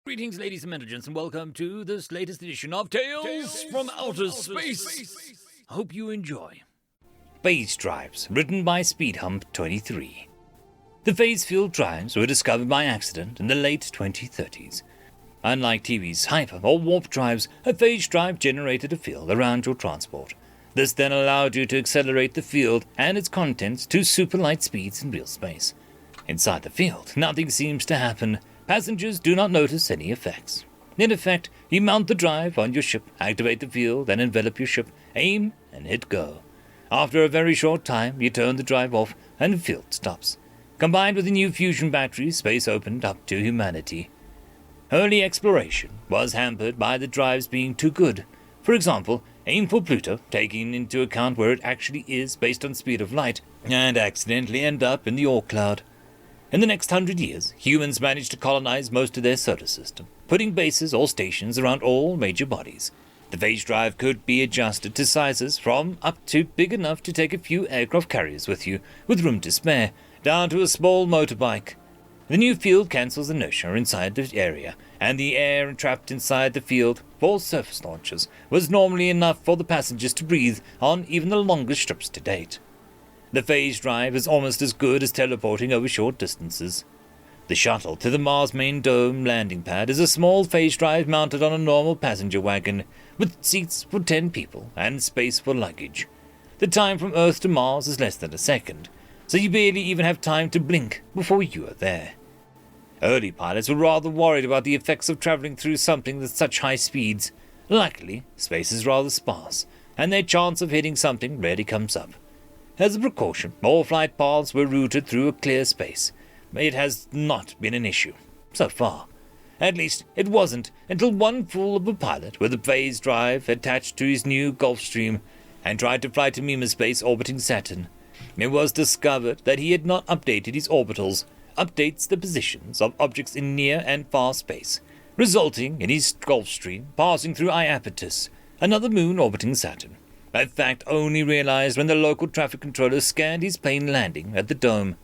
Greetings, ladies and gentlemen, and welcome to this latest edition of Tales from Outer Space. I hope you enjoy. Phase drives, written by SpeedHump23. The phase field drives were discovered by accident in the late 2030s. Unlike TV's hyper or warp drives, a phase drive generated a field around your transport. This then allowed you to accelerate the field and its contents to super light speeds in real space. Inside the field, nothing seems to happen. Passengers do not notice any effects. In effect, you mount the drive on your ship, activate the field, and envelop your ship, aim, and hit go. After a very short time, you turn the drive off, and the field stops. Combined with the new fusion batteries, space opened up to humanity. Early exploration was hampered by the drives being too good. For example, aim for Pluto, taking into account where it actually is based on speed of light, and accidentally end up in the Orc cloud. In the next 100 years, humans managed to colonize most of their solar system, putting bases or stations around all major bodies. The phase drive could be adjusted to sizes from up to big enough to take a few aircraft carriers with you, with room to spare, down to a small motorbike. The new field cancels inertia inside the area, and the air trapped inside the field for surface launches was normally enough for the passengers to breathe on even the longest trips to date. The phase drive is almost as good as teleporting over short distances. The shuttle to the Mars main dome landing pad is a small phase drive mounted on a normal passenger wagon, with seats for 10 people and space for luggage. The time from Earth to Mars is less than a second, so you barely even have time to blink before you are there. Early pilots were rather worried about the effects of traveling through something with such high speeds. Luckily, space is rather sparse, and their chance of hitting something rarely comes up. As a precaution, all flight paths were routed through a clear space. It has not been an issue, so far. At least, it wasn't until one fool of a pilot with a phase drive attached to his new Gulfstream and tried to fly to Mima space orbiting Saturn. It was discovered that he had not updated his orbitals, updates the positions of objects in near and far space, resulting in his Gulfstream passing through Iapetus, another moon orbiting Saturn. A fact only realized when the local traffic controller scanned his plane landing at the dome.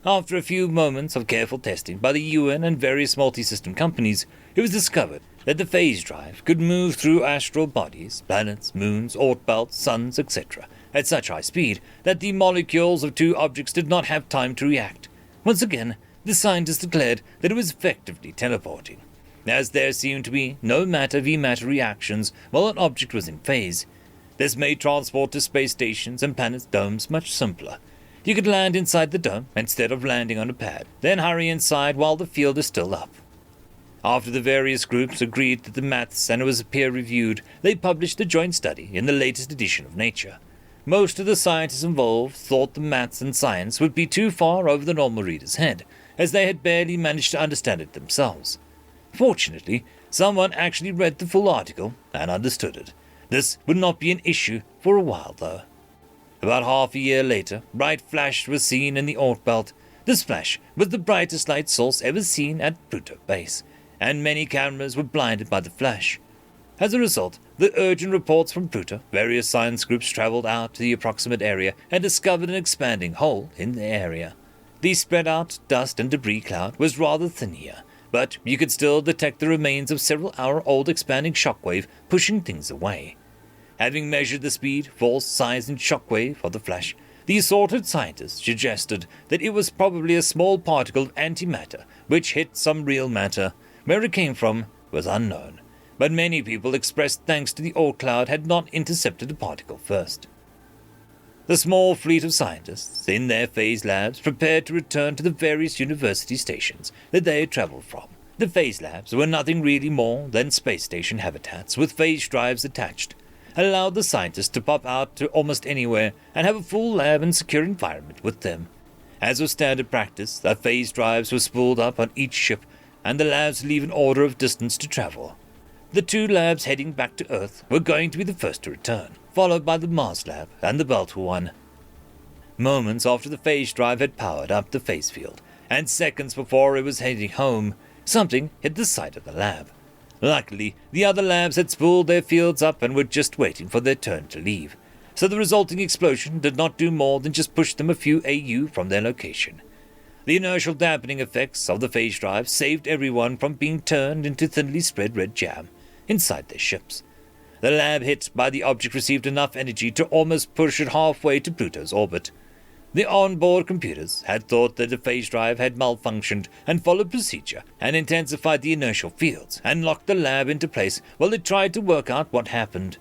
After a few moments of careful testing by the UN and various multi-system companies, it was discovered that the phase drive could move through astral bodies, planets, moons, Oort belts, suns, etc., at such high speed that the molecules of two objects did not have time to react. Once again, the scientists declared that it was effectively teleporting. As there seemed to be no matter-v-matter reactions while an object was in phase, this made transport to space stations and planets' domes much simpler. You could land inside the dome instead of landing on a pad, then hurry inside while the field is still up. After the various groups agreed that the maths and it was peer-reviewed, they published a joint study in the latest edition of Nature. Most of the scientists involved thought the maths and science would be too far over the normal reader's head, as they had barely managed to understand it themselves. Fortunately, someone actually read the full article and understood it. This would not be an issue for a while, though. About half a year later, bright flash was seen in the Oort belt. This flash was the brightest light source ever seen at Pluto base, and many cameras were blinded by the flash. As a result, the urgent reports from Pluto, various science groups traveled out to the approximate area and discovered an expanding hole in the area. The spread-out dust and debris cloud was rather thin here, but you could still detect the remains of several-hour-old expanding shockwave pushing things away. Having measured the speed, force, size, and shockwave of the flash, the assorted scientists suggested that it was probably a small particle of antimatter which hit some real matter. Where it came from was unknown, but many people expressed thanks to the Oort cloud had not intercepted the particle first. The small fleet of scientists in their phase labs prepared to return to the various university stations that they had traveled from. The phase labs were nothing really more than space station habitats with phase drives attached, allowed the scientists to pop out to almost anywhere and have a full lab and secure environment with them. As was standard practice, the phase drives were spooled up on each ship, and the labs leave in order of distance to travel. The two labs heading back to Earth were going to be the first to return, followed by the Mars lab and the Belt one. Moments after the phase drive had powered up the phase field, and seconds before it was heading home, something hit the side of the lab. Luckily, the other labs had spooled their fields up and were just waiting for their turn to leave, so the resulting explosion did not do more than just push them a few AU from their location. The inertial dampening effects of the phase drive saved everyone from being turned into thinly spread red jam inside their ships. The lab hit by the object received enough energy to almost push it halfway to Pluto's orbit. The onboard computers had thought that the phase drive had malfunctioned and followed procedure and intensified the inertial fields and locked the lab into place while they tried to work out what happened.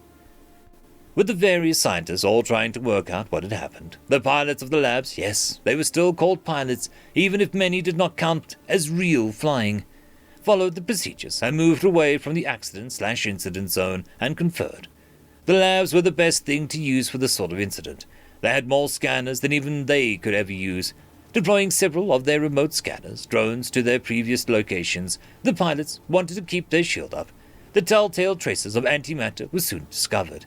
With the various scientists all trying to work out what had happened, the pilots of the labs, yes, they were still called pilots, even if many did not count as real flying, followed the procedures and moved away from the accident/incident zone and conferred. The labs were the best thing to use for this sort of incident. They had more scanners than even they could ever use. Deploying several of their remote scanners, drones, to their previous locations, the pilots wanted to keep their shield up. The telltale traces of antimatter were soon discovered.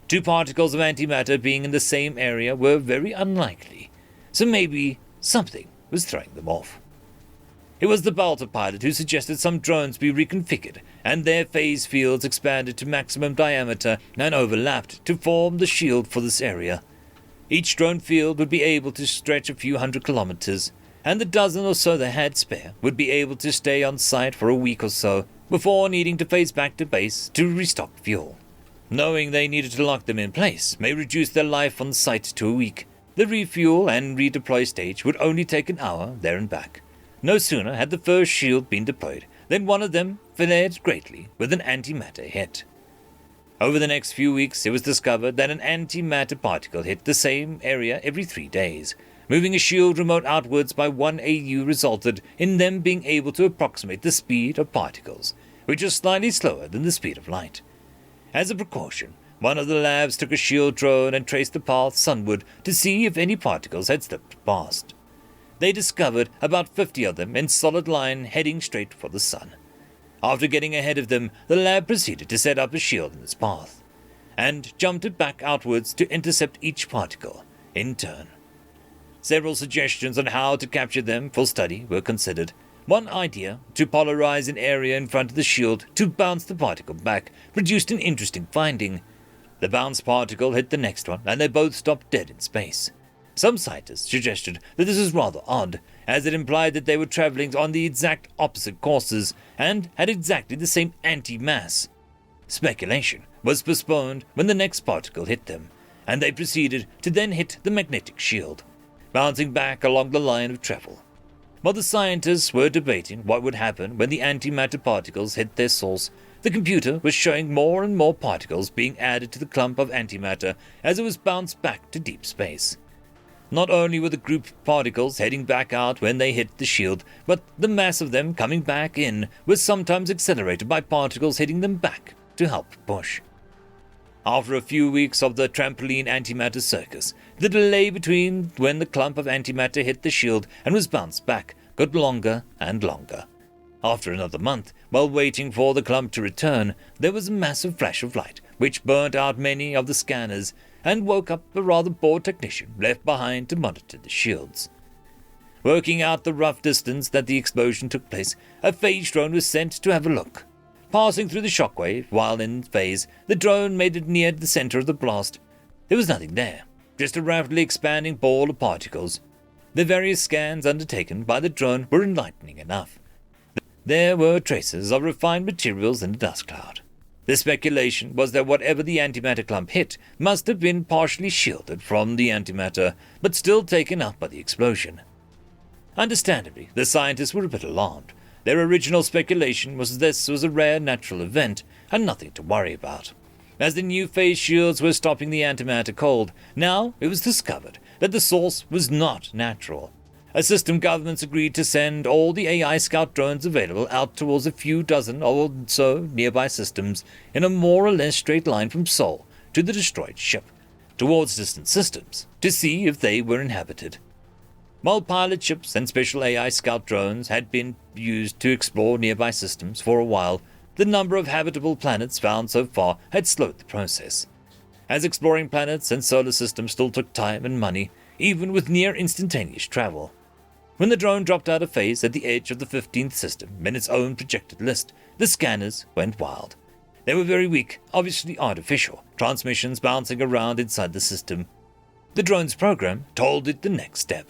2 particles of antimatter being in the same area were very unlikely, so maybe something was throwing them off. It was the Balta pilot who suggested some drones be reconfigured and their phase fields expanded to maximum diameter and overlapped to form the shield for this area. Each drone field would be able to stretch a few hundred kilometers, and the dozen or so they had spare would be able to stay on site for a week or so before needing to phase back to base to restock fuel. Knowing they needed to lock them in place may reduce their life on site to a week. The refuel and redeploy stage would only take an hour there and back. No sooner had the first shield been deployed than one of them flared greatly with an antimatter hit. Over the next few weeks, it was discovered that an antimatter particle hit the same area every 3 days. Moving a shield remote outwards by 1 AU resulted in them being able to approximate the speed of particles, which was slightly slower than the speed of light. As a precaution, one of the labs took a shield drone and traced the path sunward to see if any particles had slipped past. They discovered about 50 of them in solid line heading straight for the sun. After getting ahead of them, the lab proceeded to set up a shield in its path, and jumped it back outwards to intercept each particle in turn. Several suggestions on how to capture them for study were considered. One idea, to polarize an area in front of the shield to bounce the particle back, produced an interesting finding. The bounced particle hit the next one, and they both stopped dead in space. Some scientists suggested that this was rather odd, as it implied that they were traveling on the exact opposite courses and had exactly the same anti-mass. Speculation was postponed when the next particle hit them, and they proceeded to then hit the magnetic shield, bouncing back along the line of travel. While the scientists were debating what would happen when the antimatter particles hit their source, the computer was showing more and more particles being added to the clump of antimatter as it was bounced back to deep space. Not only were the group particles heading back out when they hit the shield, but the mass of them coming back in was sometimes accelerated by particles hitting them back to help push. After a few weeks of the trampoline antimatter circus, the delay between when the clump of antimatter hit the shield and was bounced back got longer and longer. After another month, while waiting for the clump to return, there was a massive flash of light which burnt out many of the scanners and woke up a rather bored technician left behind to monitor the shields. Working out the rough distance that the explosion took place, a phage drone was sent to have a look. Passing through the shockwave while in phase, the drone made it near the center of the blast. There was nothing there, just a rapidly expanding ball of particles. The various scans undertaken by the drone were enlightening enough. There were traces of refined materials in the dust cloud. The speculation was that whatever the antimatter clump hit must have been partially shielded from the antimatter, but still taken up by the explosion. Understandably, the scientists were a bit alarmed. Their original speculation was this was a rare natural event and nothing to worry about. As the new phase shields were stopping the antimatter cold, now it was discovered that the source was not natural. A system governments agreed to send all the AI scout drones available out towards a few dozen or so nearby systems in a more or less straight line from Sol to the destroyed ship, towards distant systems, to see if they were inhabited. While pilot ships and special AI scout drones had been used to explore nearby systems for a while, the number of habitable planets found so far had slowed the process. As exploring planets and solar systems still took time and money, even with near-instantaneous travel. When the drone dropped out of phase at the edge of the 15th system in its own projected list, the scanners went wild. They were very weak, obviously artificial, transmissions bouncing around inside the system. The drone's program told it the next step.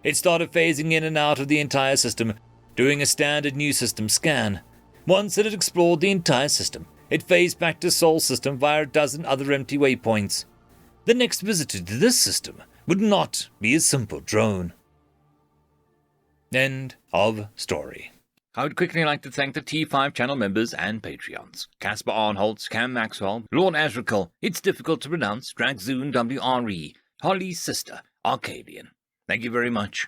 It started phasing in and out of the entire system, doing a standard new system scan. Once it had explored the entire system, it phased back to Sol system via a dozen other empty waypoints. The next visitor to this system would not be a simple drone. End of story. I would quickly like to thank the T5 channel members and Patreons. Caspar Arnholtz, Cam Maxwell, Lord Azrakal, It's Difficult to Pronounce, Dragzoon WRE, Holly's Sister, Arcadian. Thank you very much.